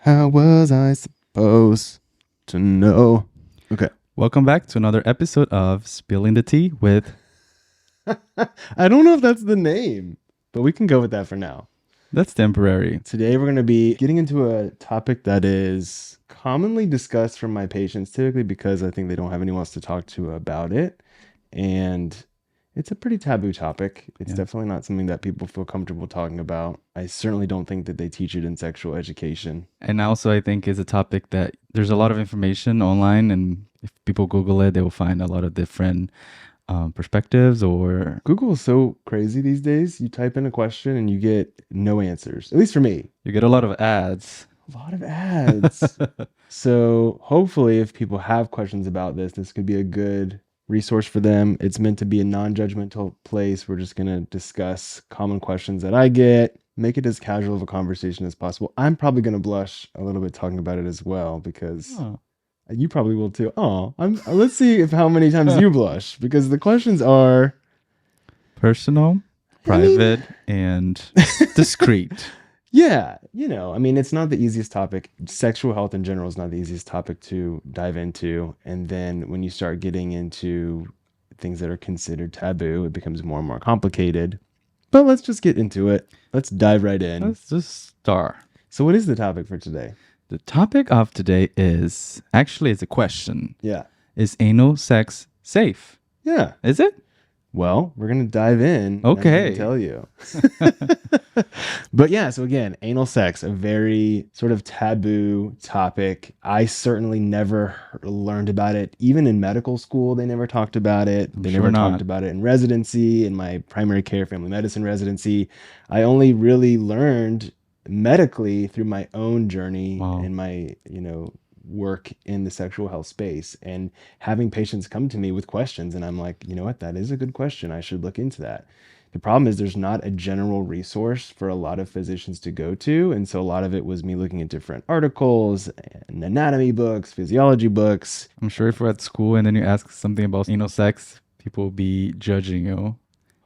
How was I supposed to know? Okay. Welcome back to another episode of Spilling the Tea with I don't know if that's the name, but we can go with that for now. That's Temporary. Today, we're going to be getting into a topic that is commonly discussed from my patients, typically because I think they don't have anyone else to talk to about it. And it's a pretty taboo topic. It's Yeah. definitely not something that people feel comfortable talking about. I certainly don't think that they teach it in sexual education. And also, I think is a topic that there's a lot of information online, and if people Google it, they will find a lot of different perspectives or Google is so crazy these days. You type in a question and you get no answers, at least for me. you get a lot of ads. A lot of ads. So hopefully if people have questions about this could be a good resource for them. It's meant to be a non-judgmental place. We're just going to discuss common questions that I get, make it as casual of a conversation as possible. I'm probably going to blush a little bit talking about it as well because Oh. you probably will too. Oh, let's see if how many times you blush, because the questions are Personal, private, and discreet. Yeah, it's not the easiest topic. Sexual health in general is not the easiest topic to dive into. And then when you start getting into things that are considered taboo, it becomes more and more complicated. But let's just get into it. Let's dive right in. Let's just start. So what is the topic for today? The topic of today is actually it's a question. Yeah. Is anal sex safe? Yeah. Is it? Well, we're going to dive in. Okay. And tell you. But yeah, so again, anal sex, a very sort of taboo topic. I certainly never learned about it. Even in medical school, they never talked about it. They never talked about it in residency, in my primary care family medicine residency. I only really learned medically through my own journey and my, work in the sexual health space and having patients come to me with questions. And I'm like, you know what, that is a good question. I should look into that. The problem is there's not a general resource for a lot of physicians to go to. And so a lot of it was me looking at different articles and anatomy books, physiology books. I'm sure if we're at school and then you ask something about anal sex, people will be judging you.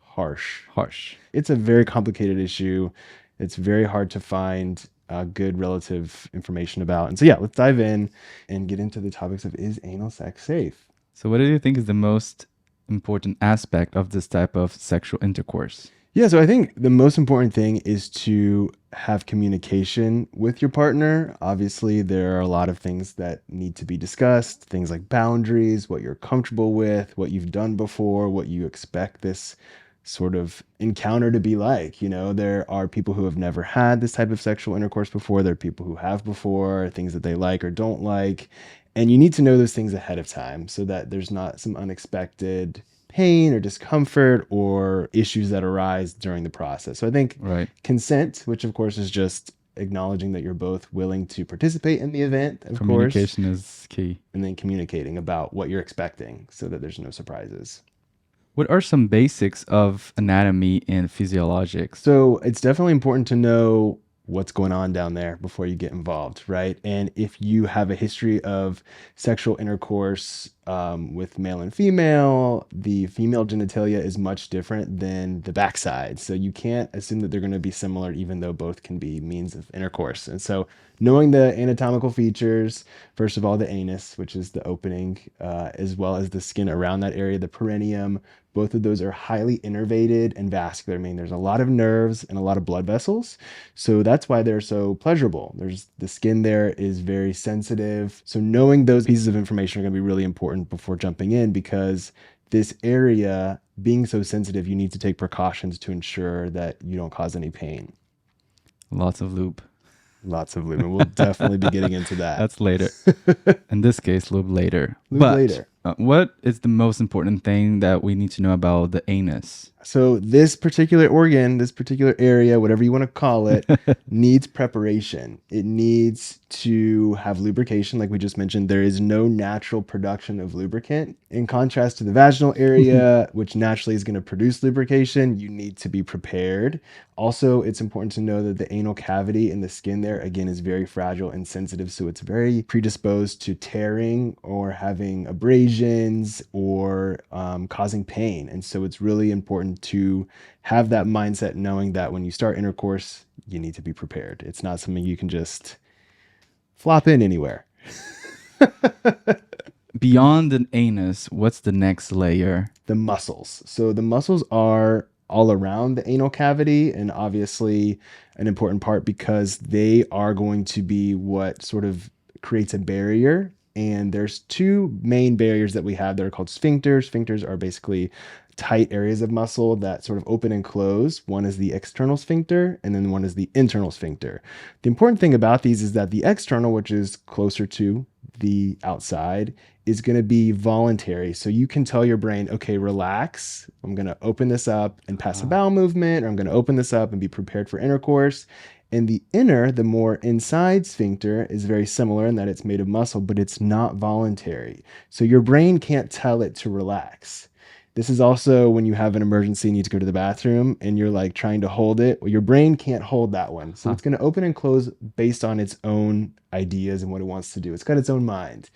Harsh. It's a very complicated issue. It's very hard to find good relative information about. And so, yeah, let's dive in and get into the topics of, is anal sex safe? So what do you think is the most important aspect of this type of sexual intercourse? Yeah, so I think the most important thing is to have communication with your partner. Obviously, there are a lot of things that need to be discussed, things like boundaries, what you're comfortable with, what you've done before, what you expect this sort of encounter to be like. There are people who have never had this type of sexual intercourse before. There are people who have before, things that they like or don't like. And you need to know those things ahead of time so that there's not some unexpected pain or discomfort or issues that arise during the process. So I think consent, which of course is just acknowledging that you're both willing to participate in the event, of course. Communication is key. And then communicating about what you're expecting so that there's no surprises. What are some basics of anatomy and physiologics? So it's definitely important to know what's going on down there before you get involved, right? And if you have a history of sexual intercourse with male and female, the female genitalia is much different than the backside. So you can't assume that they're going to be similar, even though both can be means of intercourse. And so knowing the anatomical features, first of all, the anus, which is the opening, as well as the skin around that area, the perineum, both of those are highly innervated and vascular, meaning there's a lot of nerves and a lot of blood vessels. So that's why they're so pleasurable. The skin there is very sensitive. So knowing those pieces of information are going to be really important before jumping in, because this area being so sensitive, you need to take precautions to ensure that you don't cause any pain. Lots of lube. And we'll definitely be getting into that. That's later. In this case, lube later. Later. What is the most important thing that we need to know about the anus? So this particular organ, this particular area, whatever you want to call it, needs preparation. It needs to have lubrication. Like we just mentioned, there is no natural production of lubricant. In contrast to the vaginal area, which naturally is going to produce lubrication, you need to be prepared. Also, it's important to know that the anal cavity in the skin there, again, is very fragile and sensitive. So it's very predisposed to tearing or having abrasions or causing pain. And so it's really important to have that mindset, knowing that when you start intercourse, you need to be prepared. It's not something you can just flop in anywhere. Beyond the anus, what's the next layer? The muscles. So the muscles are all around the anal cavity, and obviously an important part because they are going to be what sort of creates a barrier. And there's two main barriers that we have that are called sphincters. Sphincters are basically tight areas of muscle that sort of open and close. One is the external sphincter, and then one is the internal sphincter. The important thing about these is that the external, which is closer to the outside, is going to be voluntary. So you can tell your brain, okay, relax. I'm going to open this up and pass a bowel movement, or I'm going to open this up and be prepared for intercourse. And the inner, the more inside sphincter, is very similar in that it's made of muscle, but it's not voluntary. So your brain can't tell it to relax. This is also when you have an emergency, you need to go to the bathroom and you're like trying to hold it. Well, your brain can't hold that one. So it's going to open and close based on its own ideas and what it wants to do. It's got its own mind.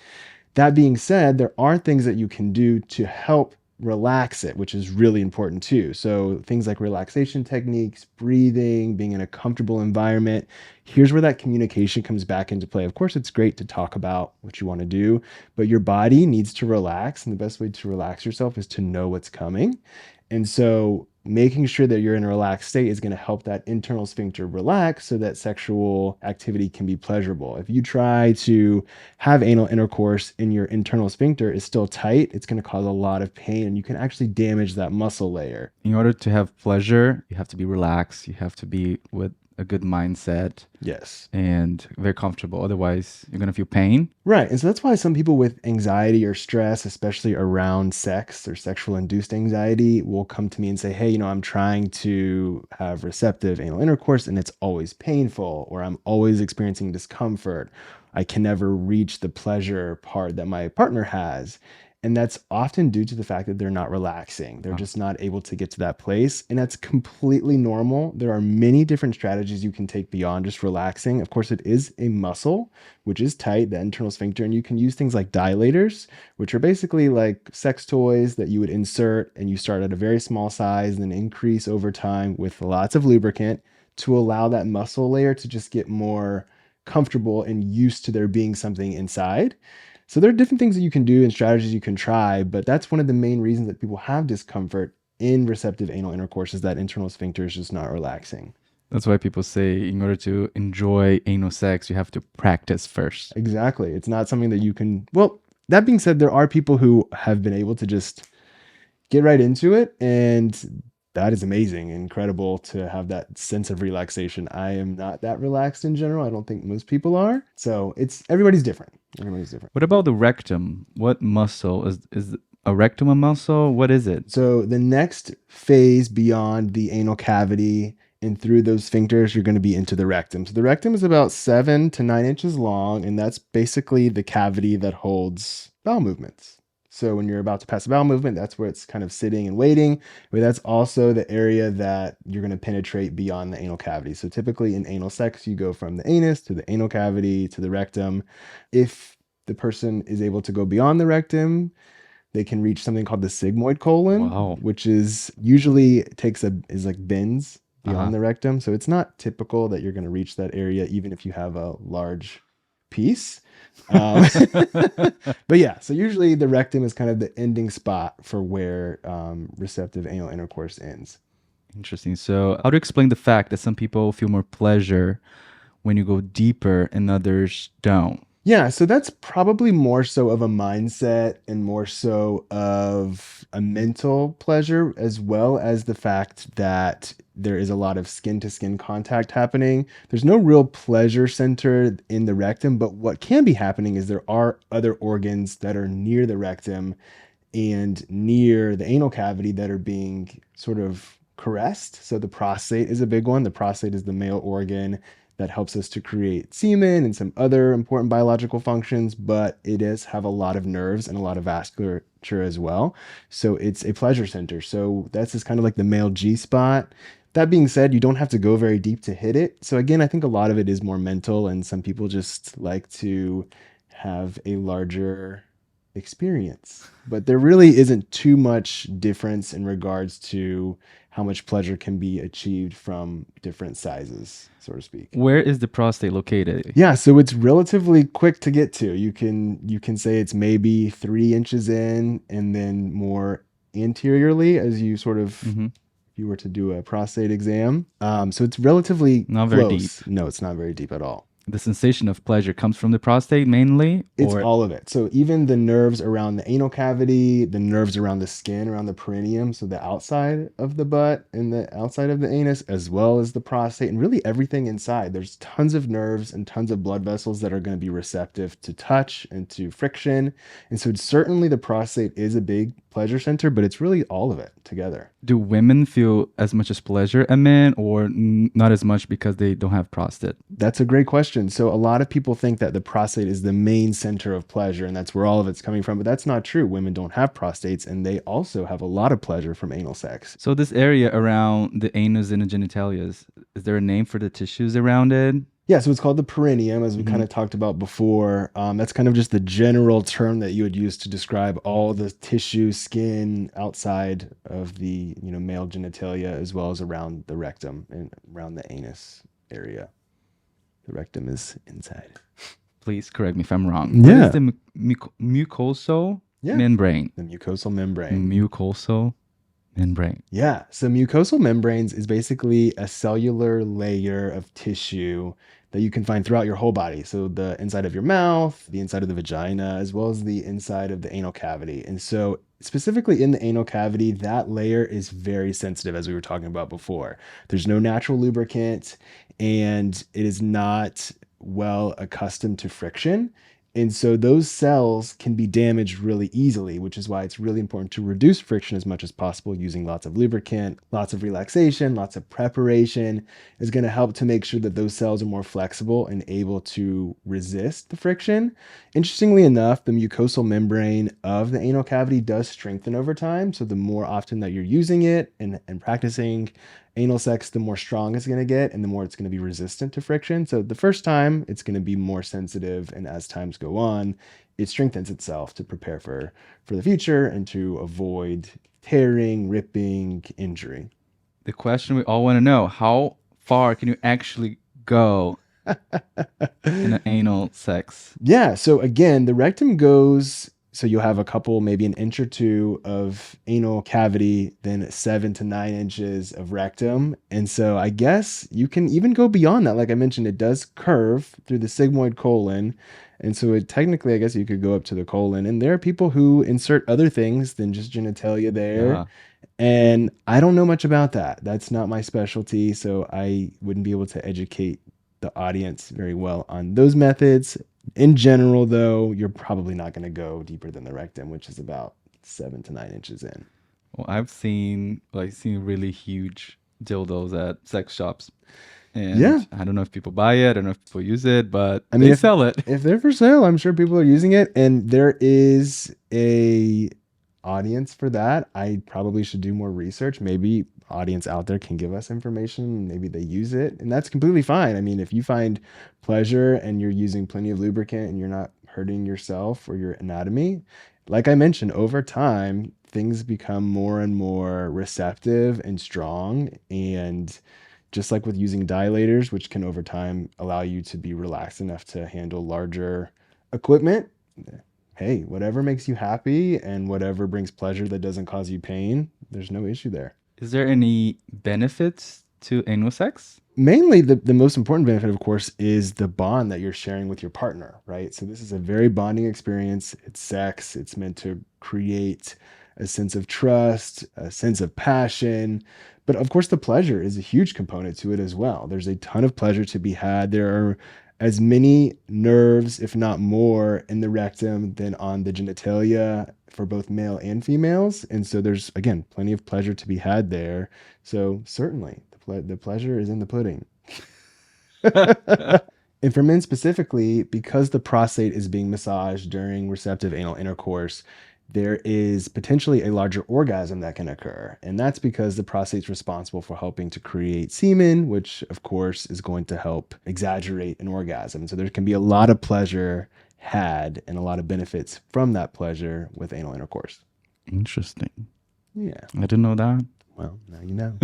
That being said, there are things that you can do to help relax it, which is really important too. So things like relaxation techniques, breathing, being in a comfortable environment. Here's where that communication comes back into play. Of course, it's great to talk about what you want to do, but your body needs to relax. And the best way to relax yourself is to know what's coming. And so making sure that you're in a relaxed state is going to help that internal sphincter relax so that sexual activity can be pleasurable. If you try to have anal intercourse and your internal sphincter is still tight, it's going to cause a lot of pain and you can actually damage that muscle layer. In order to have pleasure, you have to be relaxed. You have to be with a good mindset. Yes. And very comfortable. Otherwise, you're going to feel pain. Right. And so that's why some people with anxiety or stress, especially around sex or sexual induced anxiety, will come to me and say, hey, I'm trying to have receptive anal intercourse and it's always painful, or I'm always experiencing discomfort. I can never reach the pleasure part that my partner has. And that's often due to the fact that they're not relaxing. They're just not able to get to that place. And that's completely normal. There are many different strategies you can take beyond just relaxing. Of course, it is a muscle, which is tight, the internal sphincter. And you can use things like dilators, which are basically like sex toys that you would insert and you start at a very small size and then increase over time with lots of lubricant to allow that muscle layer to just get more comfortable and used to there being something inside. So there are different things that you can do and strategies you can try, but that's one of the main reasons that people have discomfort in receptive anal intercourse is that internal sphincter is just not relaxing. That's why people say in order to enjoy anal sex, you have to practice first. Exactly. It's not something that you can, well, that being said, there are people who have been able to just get right into it, and that is amazing, incredible to have that sense of relaxation. I am not that relaxed in general. I don't think most people are. So everybody's different. Everybody's different. What about the rectum? What muscle is a rectum a muscle? What is it? So the next phase beyond the anal cavity and through those sphincters, you're going to be into the rectum. So the rectum is about 7 to 9 inches long, and that's basically the cavity that holds bowel movements. So when you're about to pass a bowel movement, that's where it's kind of sitting and waiting. But that's also the area that you're going to penetrate beyond the anal cavity. So typically in anal sex, you go from the anus to the anal cavity to the rectum. If the person is able to go beyond the rectum, they can reach something called the sigmoid colon, which is usually is like bends beyond the rectum. So it's not typical that you're going to reach that area, even if you have a large piece. But yeah, so usually the rectum is kind of the ending spot for where receptive anal intercourse ends. Interesting. So how to explain the fact that some people feel more pleasure when you go deeper and others don't? Yeah, so that's probably more so of a mindset and more so of a mental pleasure, as well as the fact that there is a lot of skin to skin contact happening. There's no real pleasure center in the rectum, but what can be happening is there are other organs that are near the rectum and near the anal cavity that are being sort of caressed. So the prostate is a big one. The prostate is the male organ that helps us to create semen and some other important biological functions, but it does have a lot of nerves and a lot of vasculature as well. So it's a pleasure center. So that's just kind of like the male G spot. That being said, you don't have to go very deep to hit it. So again, I think a lot of it is more mental, and some people just like to have a larger experience. But there really isn't too much difference in regards to how much pleasure can be achieved from different sizes, so to speak. Where is the prostate located? Yeah, so it's relatively quick to get to. You can say it's maybe 3 inches in, and then more anteriorly as you sort of Mm-hmm. if you were to do a prostate exam. So it's relatively Not very close. deep. No, it's not very deep at all. The sensation of pleasure comes from the prostate mainly, It's or all of it. So even the nerves around the anal cavity, the nerves around the skin, around the perineum, so the outside of the butt and the outside of the anus, as well as the prostate, and really everything inside. There's tons of nerves and tons of blood vessels that are going to be receptive to touch and to friction. And so certainly the prostate is a big pleasure center, but it's really all of it together. do women feel as much as pleasure as men, or not as much because they don't have prostate? That's a great question. So a lot of people think that the prostate is the main center of pleasure and that's where all of it's coming from, but that's not true. Women don't have prostates and they also have a lot of pleasure from anal sex. So this area around the anus and the genitalia, is there a name for the tissues around it? Yeah, so it's called the perineum, as we kind of talked about before. That's kind of just the general term that you would use to describe all the tissue, skin outside of the male genitalia, as well as around the rectum and around the anus area. The rectum is inside. Please correct me if I'm wrong. Yeah. What is the mucosal membrane? The mucosal membrane. Mucosal membrane. Yeah. So mucosal membranes is basically a cellular layer of tissue that you can find throughout your whole body. So the inside of your mouth, the inside of the vagina, as well as the inside of the anal cavity. And so specifically in the anal cavity, that layer is very sensitive, as we were talking about before. There's no natural lubricant and it is not well accustomed to friction. And so those cells can be damaged really easily, which is why it's really important to reduce friction as much as possible using lots of lubricant, lots of relaxation, lots of preparation is going to help to make sure that those cells are more flexible and able to resist the friction. Interestingly enough, the mucosal membrane of the anal cavity does strengthen over time. So the more often that you're using it and practicing anal sex, the more strong it's going to get and the more it's going to be resistant to friction. So the first time it's going to be more sensitive, and as times go on, it strengthens itself to prepare for the future and to avoid tearing, ripping, injury. The question we all want to know, how far can you actually go in an anal sex? Yeah, so again, the rectum goes, so you'll have a couple, maybe an inch or two of anal cavity, then 7 to 9 inches of rectum. And so I guess you can even go beyond that. Like I mentioned, it does curve through the sigmoid colon. And so it technically, I guess you could go up to the colon. And there are people who insert other things than just genitalia there. Yeah. And I don't know much about that. That's not my specialty. So I wouldn't be able to educate the audience very well on those methods. In general, though, you're probably not going to go deeper than the rectum, which is about 7 to 9 inches in. Well, I've seen really huge dildos at sex shops. And Yeah. I don't know if people buy it, I don't know if people use it, but I mean, they sell it. If they're for sale, I'm sure people are using it, and there is a audience for that. I probably should do more research. Maybe audience out there can give us information. Maybe they use it, and that's completely fine. I mean, if you find pleasure and you're using plenty of lubricant and you're not hurting yourself or your anatomy, like I mentioned, over time, things become more and more receptive and strong. And just like with using dilators, which can over time allow you to be relaxed enough to handle larger equipment, hey, whatever makes you happy and whatever brings pleasure that doesn't cause you pain, there's no issue there. Is there any benefits to anal sex? Mainly, the most important benefit, of course, is the bond that you're sharing with your partner, right? So this is a very bonding experience. It's sex. It's meant to create a sense of trust, a sense of passion. But of course, the pleasure is a huge component to it as well. There's a ton of pleasure to be had. There are as many nerves, if not more, in the rectum than on the genitalia for both male and females. And so there's, again, plenty of pleasure to be had there. So certainly the pleasure is in the pudding. And for men specifically, because the prostate is being massaged during receptive anal intercourse, there is potentially a larger orgasm that can occur. And that's because the prostate's responsible for helping to create semen, which of course is going to help exaggerate an orgasm. So there can be a lot of pleasure had and a lot of benefits from that pleasure with anal intercourse. Interesting. Yeah. I didn't know that. Well, now you know.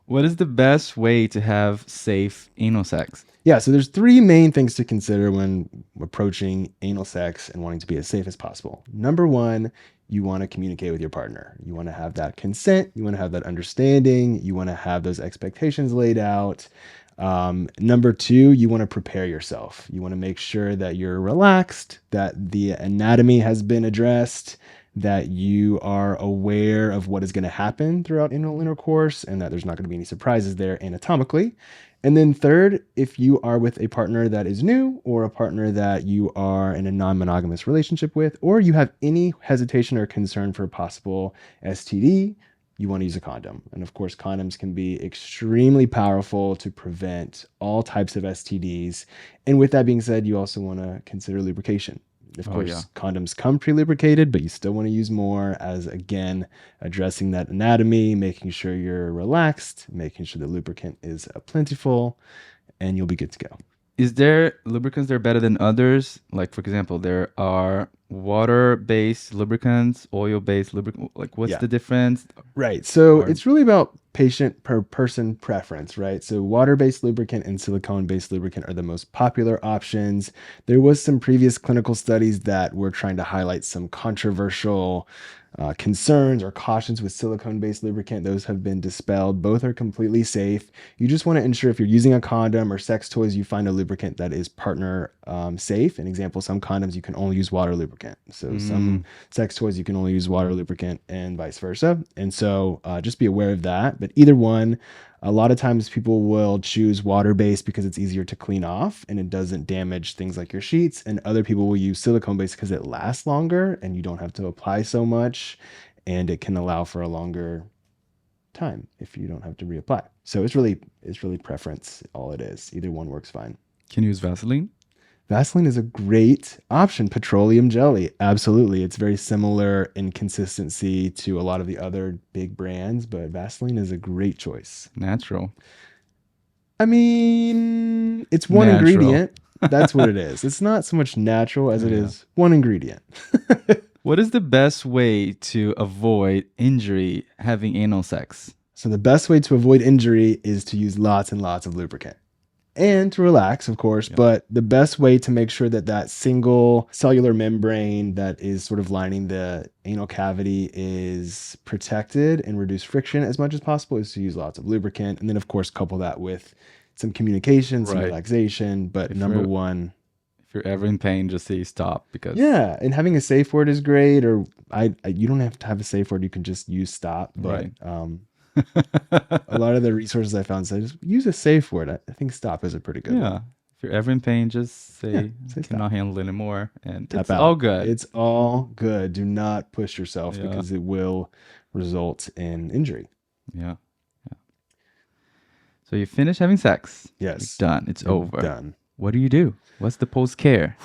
What is the best way to have safe anal sex? Yeah, so there's three main things to consider when approaching anal sex and wanting to be as safe as possible. Number one, you want to communicate with your partner. You want to have that consent. You want to have that understanding. You want to have those expectations laid out. Number two, you want to prepare yourself. You want to make sure that you're relaxed, that the anatomy has been addressed, that you are aware of what is going to happen throughout anal intercourse, and that there's not going to be any surprises there anatomically. And then third, if you are with a partner that is new or a partner that you are in a non-monogamous relationship with, or you have any hesitation or concern for a possible STD, you want to use a condom. And of course, condoms can be extremely powerful to prevent all types of STDs. And with that being said, you also want to consider lubrication. Of course, condoms come pre-lubricated, but you still want to use more as, again, addressing that anatomy, making sure you're relaxed, making sure the lubricant is plentiful, and you'll be good to go. Is there lubricants that are better than others? Like, for example, there are water-based lubricants, oil-based lubricants. Like, what's the difference? Right. So it's really about patient per person preference, right? So water-based lubricant and silicone-based lubricant are the most popular options. There was some previous clinical studies that were trying to highlight some controversial concerns or cautions with silicone-based lubricant. Those have been dispelled. Both are completely safe. You just want to ensure if you're using a condom or sex toys, you find a lubricant that is partner safe. An example, some condoms you can only use water lubricant. So some sex toys you can only use water lubricant and vice versa. And so just be aware of that. But either one, a lot of times people will choose water-based because it's easier to clean off and it doesn't damage things like your sheets. And other people will use silicone-based because it lasts longer and you don't have to apply so much, and it can allow for a longer time if you don't have to reapply. So it's really preference. All it is. Either one works fine. Can you use Vaseline? Vaseline is a great option. Petroleum jelly. Absolutely. It's very similar in consistency to a lot of the other big brands, but Vaseline is a great choice. Natural. I mean, it's one ingredient. That's what it is. It's not so much natural as it is one ingredient. What is the best way to avoid injury having anal sex? So the best way to avoid injury is to use lots and lots of lubricant. And to relax, of course, but the best way to make sure that that single cellular membrane that is sort of lining the anal cavity is protected and reduce friction as much as possible is to use lots of lubricant. And then, of course, couple that with some communication, some relaxation. But number one, if you're ever in pain, just say stop. Because and having a safe word is great. Or you don't have to have a safe word. You can just use stop. But a lot of the resources I found say just use a safe word. I think stop is a pretty good one. If you're ever in pain, just say cannot handle it anymore, and Tap it's out. all good. It's all good. Do not push yourself because it will result in injury. So you finish having sex. Yes. You're done. It's over. Done. What do you do? What's the post-care?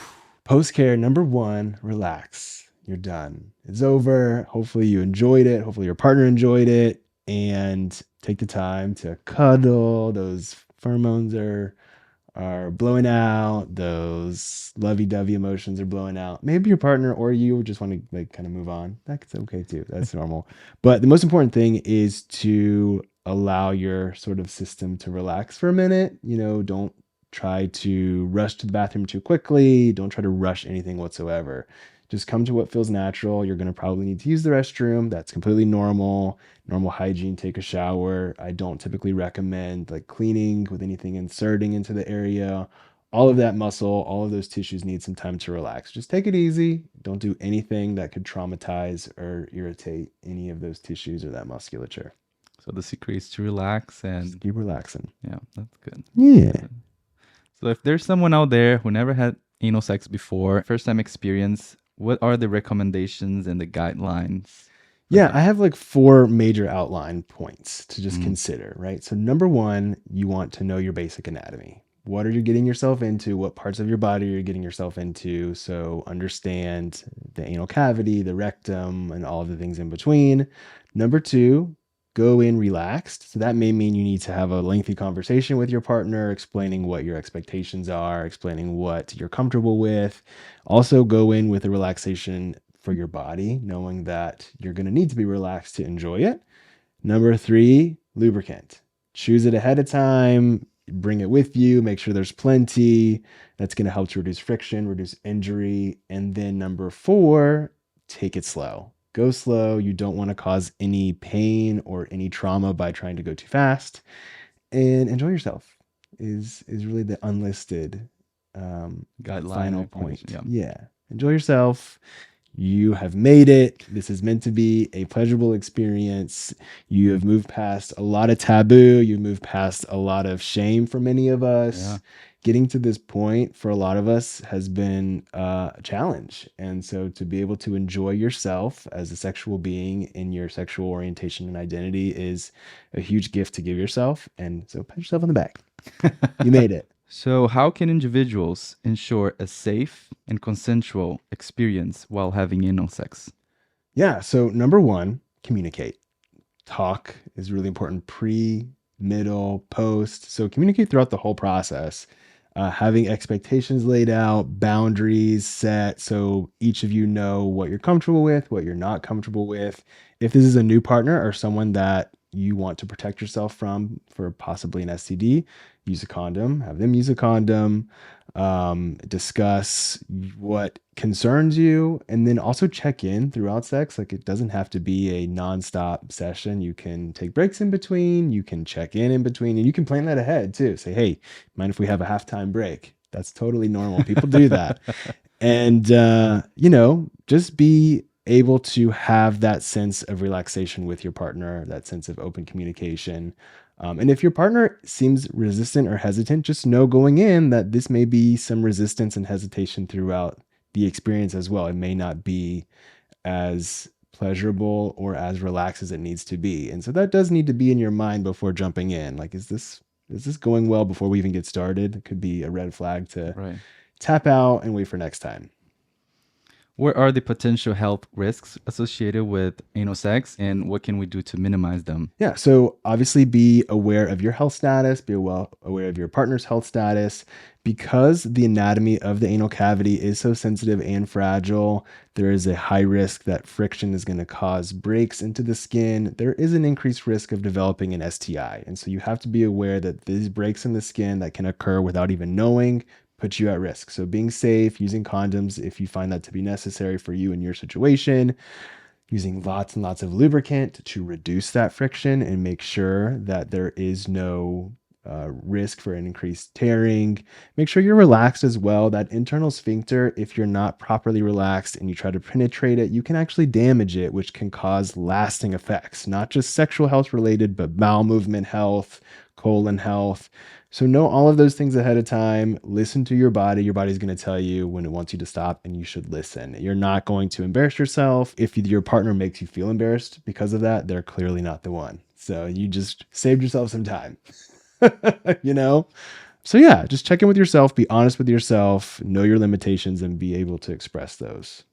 Post-care, number one, relax. You're done. It's over. Hopefully you enjoyed it. Hopefully your partner enjoyed it. And take the time to cuddle. Those pheromones are blowing out. Those lovey-dovey emotions are blowing out. Maybe your partner or you just want to kind of move on. That's okay too. That's normal. But the most important thing is to allow your sort of system to relax for a minute. Don't try to rush to the bathroom too quickly. Don't try to rush anything whatsoever. Just come to what feels natural. You're going to probably need to use the restroom. That's completely normal. Normal hygiene, take a shower. I don't typically recommend cleaning with anything inserting into the area. All of that muscle, all of those tissues need some time to relax. Just take it easy. Don't do anything that could traumatize or irritate any of those tissues or that musculature. So the secret is to relax and just keep relaxing. Yeah, that's good. Yeah. So if there's someone out there who never had anal sex before, first time experience, what are the recommendations and the guidelines? Yeah, I have 4 major outline points to just consider, right? So number one, you want to know your basic anatomy. What are you getting yourself into? What parts of your body are you getting yourself into? So understand the anal cavity, the rectum, and all of the things in between. Number two, go in relaxed. So that may mean you need to have a lengthy conversation with your partner, explaining what your expectations are, explaining what you're comfortable with. Also, go in with a relaxation for your body, knowing that you're going to need to be relaxed to enjoy it. Number 3, lubricant. Choose it ahead of time, bring it with you, make sure there's plenty. That's going to help to reduce friction, reduce injury. And then number 4, take it slow. Go slow. You don't want to cause any pain or any trauma by trying to go too fast. And enjoy yourself is really the unlisted Guideline final recommendation. point. Yeah. Yeah. Enjoy yourself. You have made it. This is meant to be a pleasurable experience. You have moved past a lot of taboo. You've moved past a lot of shame for many of us. Yeah. Getting to this point for a lot of us has been a challenge. And so to be able to enjoy yourself as a sexual being in your sexual orientation and identity is a huge gift to give yourself. And so pat yourself on the back. You made it. So, how can individuals ensure a safe and consensual experience while having anal sex? Yeah. So number 1, communicate. Talk is really important, pre, middle, post. So communicate throughout the whole process. Having expectations laid out, boundaries set, so each of you know what you're comfortable with, what you're not comfortable with. If this is a new partner or someone that you want to protect yourself from for possibly an STD, use a condom, have them use a condom, discuss what concerns you, and then also check in throughout sex. Like, it doesn't have to be a nonstop session. You can take breaks in between, you can check in between, and you can plan that ahead too. Say, hey, mind if we have a halftime break? That's totally normal. People do that. And, just be able to have that sense of relaxation with your partner, that sense of open communication. And if your partner seems resistant or hesitant, just know going in that this may be some resistance and hesitation throughout the experience as well. It may not be as pleasurable or as relaxed as it needs to be. And so that does need to be in your mind before jumping in. Like, is this going well before we even get started? It could be a red flag to Right. tap out and wait for next time. What are the potential health risks associated with anal sex, and what can we do to minimize them? Yeah, so obviously be aware of your health status, be well aware of your partner's health status. Because the anatomy of the anal cavity is so sensitive and fragile, there is a high risk that friction is going to cause breaks into the skin. There is an increased risk of developing an STI. And so you have to be aware that these breaks in the skin that can occur without even knowing put you at risk. So being safe, using condoms if you find that to be necessary for you in your situation, using lots and lots of lubricant to reduce that friction and make sure that there is no risk for an increased tearing. Make sure you're relaxed as well. That internal sphincter, if you're not properly relaxed and you try to penetrate it, you can actually damage it, which can cause lasting effects, not just sexual health related, but bowel movement health, colon health. So know all of those things ahead of time. Listen to your body. Your body's going to tell you when it wants you to stop, and you should listen. You're not going to embarrass yourself. If your partner makes you feel embarrassed because of that, they're clearly not the one. So you just saved yourself some time. So yeah, just check in with yourself, be honest with yourself, know your limitations, and be able to express those.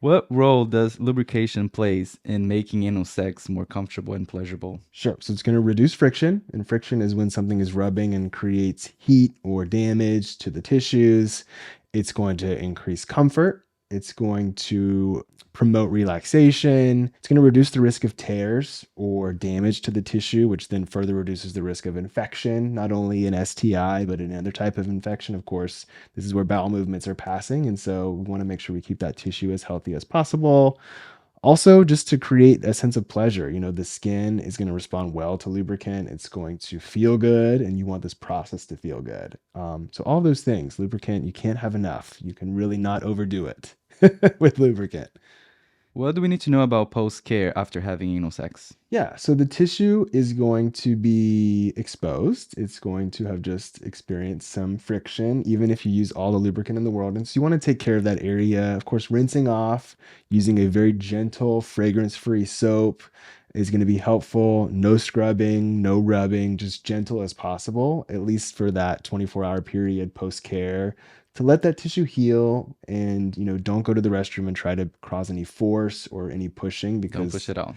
What role does lubrication plays in making anal sex more comfortable and pleasurable? Sure. So it's going to reduce friction, and friction is when something is rubbing and creates heat or damage to the tissues. It's going to increase comfort. It's going to promote relaxation. It's going to reduce the risk of tears or damage to the tissue, which then further reduces the risk of infection, not only an STI, but another type of infection. Of course, this is where bowel movements are passing. And so we want to make sure we keep that tissue as healthy as possible. Also, just to create a sense of pleasure, the skin is going to respond well to lubricant. It's going to feel good, and you want this process to feel good. So all those things, lubricant, you can't have enough. You can really not overdo it with lubricant. What do we need to know about post care after having anal sex? Yeah, so the tissue is going to be exposed. It's going to have just experienced some friction, even if you use all the lubricant in the world. And so you want to take care of that area. Of course, rinsing off using a very gentle, fragrance-free soap is going to be helpful. No scrubbing, no rubbing, just gentle as possible, at least for that 24-hour period post-care, to let that tissue heal. And don't go to the restroom and try to cause any force or any pushing, Don't push because it out.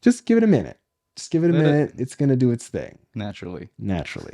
just give it a minute. Just give it a Let it- minute. It's going to do its thing Naturally. naturally.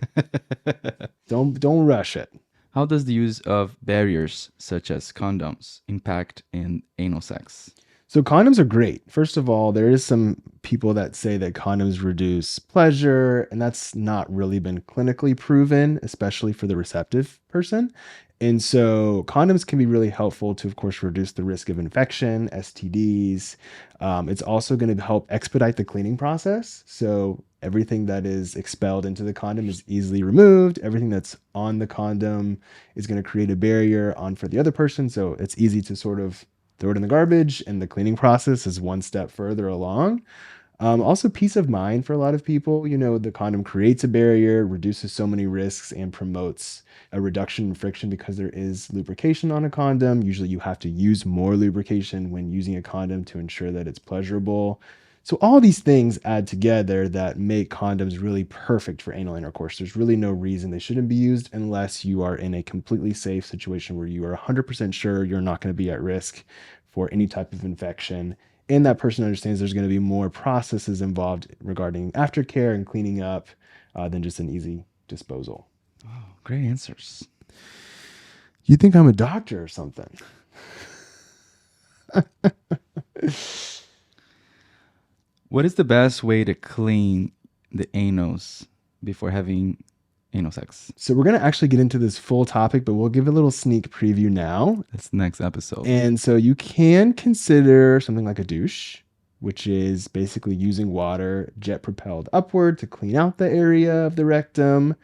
Don't rush it. How does the use of barriers such as condoms impact in anal sex? So condoms are great. First of all, there is some people that say that condoms reduce pleasure, and that's not really been clinically proven, especially for the receptive person. And so condoms can be really helpful to, of course, reduce the risk of infection, STDs. It's also going to help expedite the cleaning process. So everything that is expelled into the condom is easily removed. Everything that's on the condom is going to create a barrier on for the other person. So it's easy to sort of throw it in the garbage, and the cleaning process is one step further along. Also, peace of mind for a lot of people. The condom creates a barrier, reduces so many risks, and promotes a reduction in friction because there is lubrication on a condom. Usually, you have to use more lubrication when using a condom to ensure that it's pleasurable. So, all these things add together that make condoms really perfect for anal intercourse. There's really no reason they shouldn't be used unless you are in a completely safe situation where you are 100% sure you're not going to be at risk for any type of infection, and that person understands there's going to be more processes involved regarding aftercare and cleaning up than just an easy disposal. Oh, great answers. You think I'm a doctor or something? What is the best way to clean the anus before having anal sex? So we're going to actually get into this full topic, but we'll give a little sneak preview now. That's the next episode. And so you can consider something like a douche, which is basically using water jet propelled upward to clean out the area of the rectum.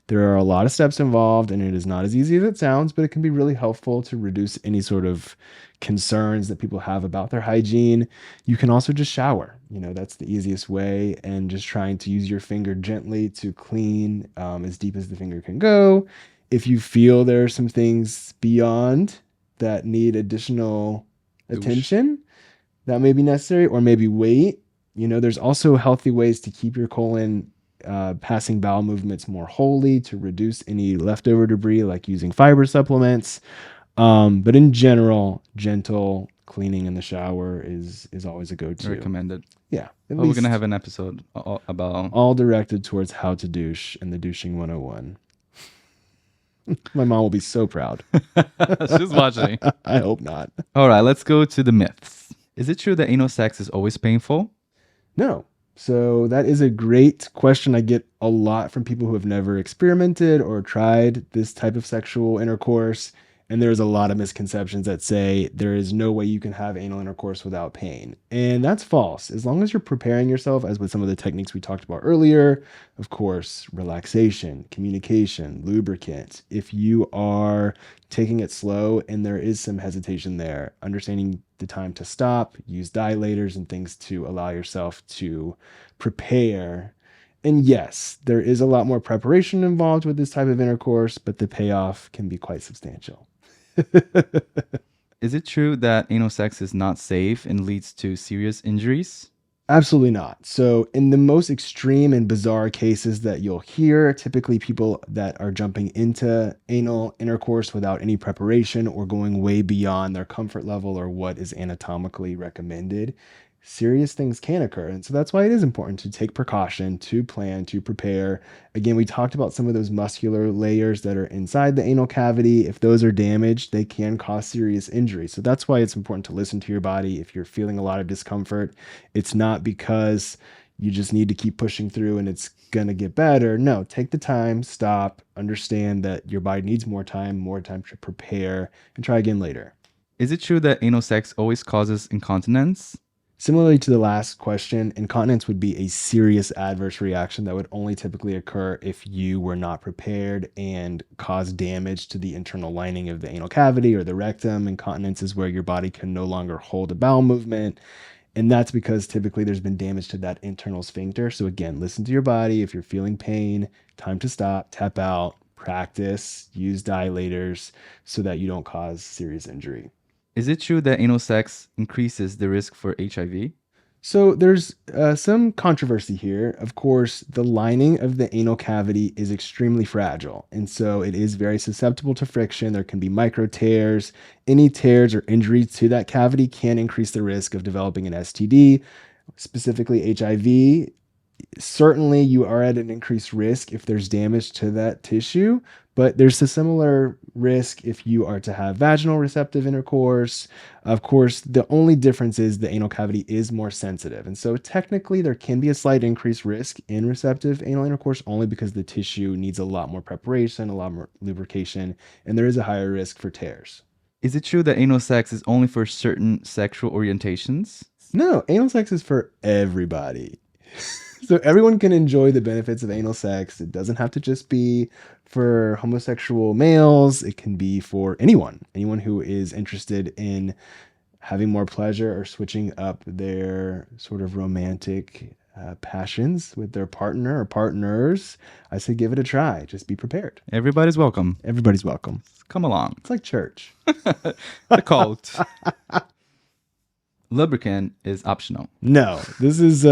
There are a lot of steps involved, and it is not as easy as it sounds, but it can be really helpful to reduce any sort of concerns that people have about their hygiene. You can also just shower. That's the easiest way, and just trying to use your finger gently to clean as deep as the finger can go. If you feel there are some things beyond that need additional attention, that may be necessary, or maybe wait. There's also healthy ways to keep your colon passing bowel movements more wholly to reduce any leftover debris, like using fiber supplements. But in general, gentle cleaning in the shower is always a go-to. Recommended. Yeah. We're going to have an episode about... all directed towards how to douche and the douching 101. My mom will be so proud. She's watching. I hope not. All right, let's go to the myths. Is it true that anal sex is always painful? No. So that is a great question. I get a lot from people who have never experimented or tried this type of sexual intercourse. And there's a lot of misconceptions that say there is no way you can have anal intercourse without pain. And that's false. As long as you're preparing yourself, as with some of the techniques we talked about earlier, of course, relaxation, communication, lubricant. If you are taking it slow and there is some hesitation there, understanding the time to stop, use dilators and things to allow yourself to prepare. And yes, there is a lot more preparation involved with this type of intercourse, but the payoff can be quite substantial. Is it true that anal sex is not safe and leads to serious injuries? Absolutely not. So in the most extreme and bizarre cases that you'll hear, typically people that are jumping into anal intercourse without any preparation or going way beyond their comfort level or what is anatomically recommended, serious things can occur. And so that's why it is important to take precaution, to plan, to prepare. Again, we talked about some of those muscular layers that are inside the anal cavity. If those are damaged, they can cause serious injury. So that's why it's important to listen to your body. If you're feeling a lot of discomfort, it's not because you just need to keep pushing through and it's going to get better. No, take the time, stop, understand that your body needs more time to prepare, and try again later. Is it true that anal sex always causes incontinence? Similarly to the last question, incontinence would be a serious adverse reaction that would only typically occur if you were not prepared and cause damage to the internal lining of the anal cavity or the rectum. Incontinence is where your body can no longer hold a bowel movement. And that's because typically there's been damage to that internal sphincter. So again, listen to your body. If you're feeling pain, time to stop, tap out, practice, use dilators so that you don't cause serious injury. Is it true that anal sex increases the risk for HIV? So there's some controversy here. Of course, the lining of the anal cavity is extremely fragile, and so it is very susceptible to friction. There can be micro tears. Any tears or injuries to that cavity can increase the risk of developing an STD, specifically HIV. Certainly, you are at an increased risk if there's damage to that tissue, but there's a similar risk if you are to have vaginal receptive intercourse. Of course, the only difference is the anal cavity is more sensitive. And so, technically, there can be a slight increased risk in receptive anal intercourse only because the tissue needs a lot more preparation, a lot more lubrication, and there is a higher risk for tears. Is it true that anal sex is only for certain sexual orientations? No, anal sex is for everybody. So everyone can enjoy the benefits of anal sex. It doesn't have to just be for homosexual males. It can be for anyone who is interested in having more pleasure or switching up their sort of romantic passions with their partner or partners. I say give it a try. Just be prepared. Everybody's welcome. Everybody's welcome. Come along. It's like church. The cult. Lubricant is optional. No, this is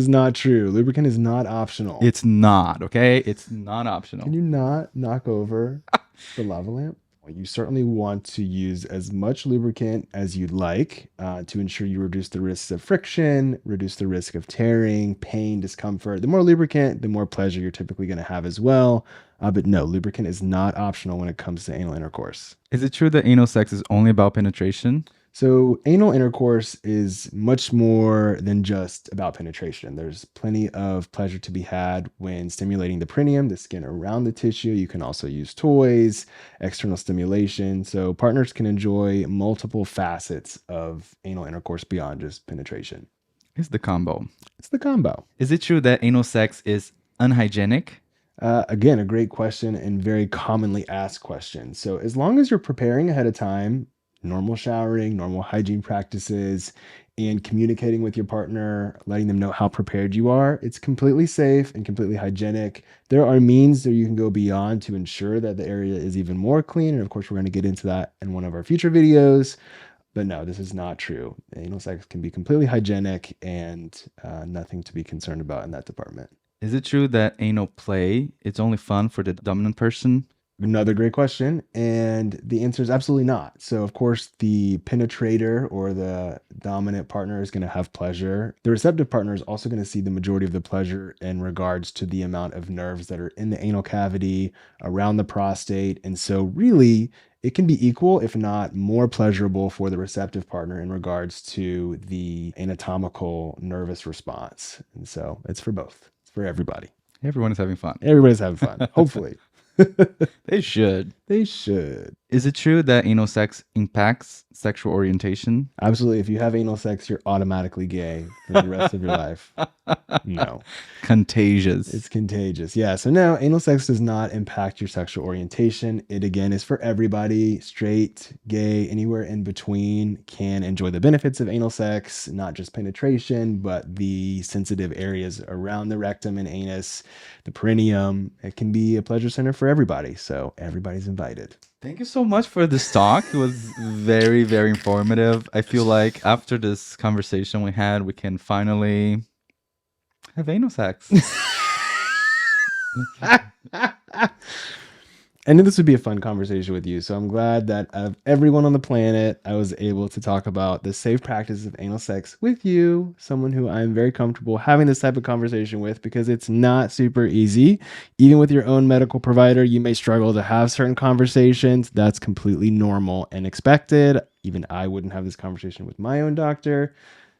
not true. Lubricant is not optional. It's not, okay? It's not optional. Can you not knock over the lava lamp? Well, you certainly want to use as much lubricant as you'd like to ensure you reduce the risks of friction, reduce the risk of tearing, pain, discomfort. The more lubricant, the more pleasure you're typically going to have as well. But no, lubricant is not optional when it comes to anal intercourse. Is it true that anal sex is only about penetration? So anal intercourse is much more than just about penetration. There's plenty of pleasure to be had when stimulating the perineum, the skin around the tissue. You can also use toys, external stimulation. So partners can enjoy multiple facets of anal intercourse beyond just penetration. It's the combo. It's the combo. Is it true that anal sex is unhygienic? Again, a great question and very commonly asked question. So as long as you're preparing ahead of time, normal showering, normal hygiene practices, and communicating with your partner, letting them know how prepared you are, it's completely safe and completely hygienic. There are means that you can go beyond to ensure that the area is even more clean. And of course, we're going to get into that in one of our future videos. But no, this is not true. Anal sex can be completely hygienic and nothing to be concerned about in that department. Is it true that anal play, it's only fun for the dominant person? Another great question. And the answer is absolutely not. So, of course, the penetrator or the dominant partner is going to have pleasure. The receptive partner is also going to see the majority of the pleasure in regards to the amount of nerves that are in the anal cavity, around the prostate. And so, really, it can be equal, if not more pleasurable for the receptive partner in regards to the anatomical nervous response. And so, it's for both. It's for everybody. Everyone is having fun. Everybody's having fun, hopefully. They should. They should. Is it true that anal sex impacts sexual orientation? Absolutely. If you have anal sex, you're automatically gay for the rest of your life. No. Contagious. It's contagious. Yeah. So no, anal sex does not impact your sexual orientation. It again is for everybody, straight, gay, anywhere in between can enjoy the benefits of anal sex, not just penetration, but the sensitive areas around the rectum and anus, the perineum. It can be a pleasure center for everybody. So everybody's invited. Thank you so much for this talk. It was very, very informative. I feel like after this conversation we had, we can finally have anal sex. I knew this would be a fun conversation with you. So I'm glad that out of everyone on the planet, I was able to talk about the safe practices of anal sex with you, someone who I'm very comfortable having this type of conversation with, because it's not super easy. Even with your own medical provider, you may struggle to have certain conversations. That's completely normal and expected. Even I wouldn't have this conversation with my own doctor.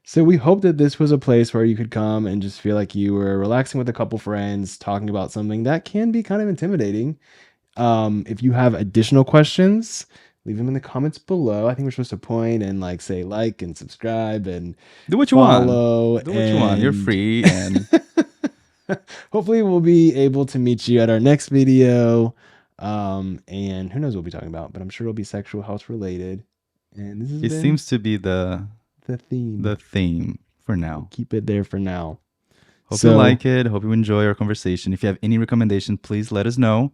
So we hope that this was a place where you could come and just feel like you were relaxing with a couple friends, talking about something that can be kind of intimidating. If you have additional questions, leave them in the comments below. I think we're supposed to point and say like and subscribe and do what you follow. Want. Do what you want. You're free. And hopefully we'll be able to meet you at our next video. And who knows what we'll be talking about, but I'm sure it'll be sexual health related. And this seems to be the theme. The theme for now. Keep it there for now. Hope you like it. Hope you enjoy our conversation. If you have any recommendation, please let us know.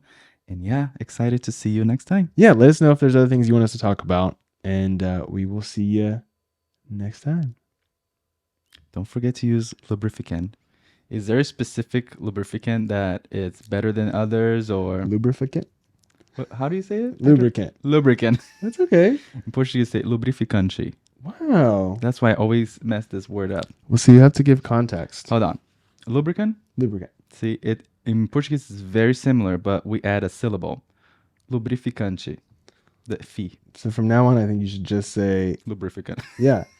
And yeah, excited to see you next time. Yeah, let us know if there's other things you want us to talk about. And we will see you next time. Don't forget to use lubricant. Is there a specific lubricant that it's better than others or? Lubricant? How do you say it? Lubricant. Lubricant. That's okay. In Portuguese, say lubrificante. Wow. That's why I always mess this word up. Well, so you have to give context. Hold on. Lubricant. Lubricant. See, it in Portuguese is very similar, but we add a syllable. Lubrificante. The fi. So from now on, I think you should just say, Lubrificant. yeah,